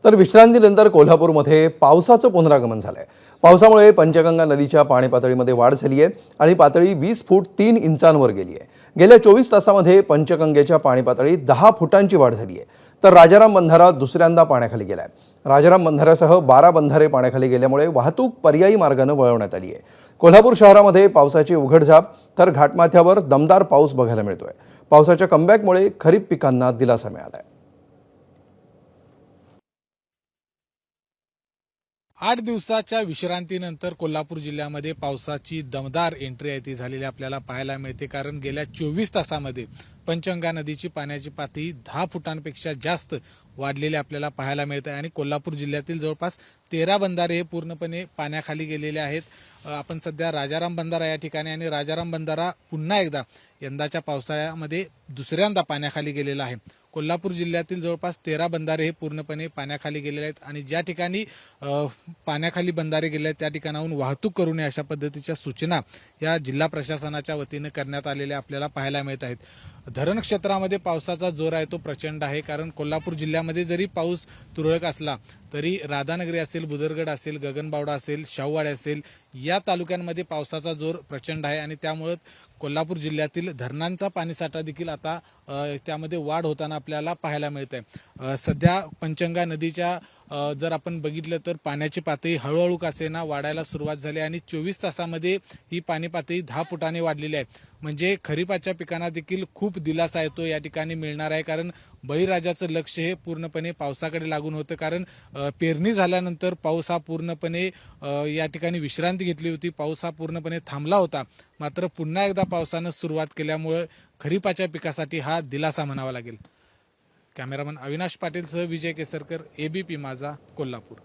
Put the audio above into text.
तर विश्रांतीनंतर कोल्हापूरमध्ये पावसाचं पुनरागमन झालंय। पावसामुळे पंचगंगा नदीच्या पाणी पातळीमध्ये वाढ झाली आहे आणि पातळी 20 फूट 3 इंचांवर गेली आहे। गेल्या 24 तासांमध्ये पंचगंगेच्या पाणी पातळीत 10 फुटांची वाढ झाली आहे। तर राजाराम बंधारा दुसऱ्यांदा पाण्याखाली गेलाय। राजाराम बंधाऱ्यासह 12 बंधारे पाण्याखाली गेल्यामुळे वाहतूक पर्यायी मार्गाने वळवण्यात आली आहे। कोल्हापूर शहरामध्ये पावसाची उघडझाप तर घाटमाथ्यावर दमदार पाऊस बघायला मिळतोय। पावसाच्या कमबॅकमुळे खरीप पिकांना दिलासा मिळाला आहे। 8 दिवसाच्या विश्रांतीनंतर कोल्हापूर जिल्ह्यामध्ये पावसाची दमदार एंट्री आहे ती झालेली आपल्याला पाहायला मिळते। कारण गेल्या 24 तासामध्ये पंचगंगा नदीची पाण्याची पातळी 10 फुटांपेक्षा जास्त वाढलेली आपल्याला पाहायला मिळते आणि कोल्हापूर जिल्ह्यातील जवळपास 13 बंधारे हे पूर्णपणे पाण्याखाली गेलेले आहेत। आपण सध्या राजाराम बंधारा या ठिकाणी आणि राजाराम बंधारा पुन्हा एकदा यंदाच्या पावसाळ्यामध्ये दुसऱ्यांदा पाण्याखाली गेलेला आहे। कोल्हापूर जिल्ह्यातील जवळपास 13 बंधारे हे पूर्णपणे पाण्याखाली गेलेले आहेत आणि ज्या ठिकाणी पाण्याखाली बंधारे गेले आहेत त्या ठिकाणाहून वाहतूक करू नये अशा पद्धतीच्या सूचना या जिल्हा प्रशासनाच्या वतीने करण्यात आलेल्या आपल्याला पाहायला मिळत आहेत। धरण क्षेत्रामध्ये पावसाचा जोर आहे तो प्रचंड आहे। कारण कोल्हापूर जिल्ह्यामध्ये जरी पाऊस तुरळक असला तरी राधानगरी असेल, बुदरगड असेल, गगनबावडा असेल, शाहूवाडी असेल या तालुक्यांमध्ये पावसाचा जोर प्रचंड आहे आणि त्यामुळे कोल्हापूर जिल्ह्यातील धरणांचा पाणीसाठा देखील आता त्यामध्ये वाढ होताना आपल्याला पाहायला मिळत आहे। सध्या पंचगंगा नदीच्या जर आपण बघितलं तर पाण्याची पातळी हळूहळू का असेना वाढायला सुरुवात झाली आणि 24 तासामध्ये ही पाणी पातळी 10 फुटाने वाढलेली आहे। म्हणजे खरीपाच्या पिकांना देखील खूप दिलासा येतो या ठिकाणी मिळणार आहे। कारण बळीराजाचं लक्ष हे पूर्णपणे पावसाकडे लागून होतं। कारण पेरणी झाल्यानंतर पाऊस हा पूर्णपणे या ठिकाणी विश्रांती घेतली होती, पाऊस हा पूर्णपणे थांबला होता। मात्र पुन्हा एकदा पावसानं सुरुवात केल्यामुळे खरीपाच्या पिकासाठी हा दिलासा म्हणावा लागेल। कॅमेरामन अविनाश पाटीलसह विजय केसरकर, एबीपी माझा, कोल्हापूर।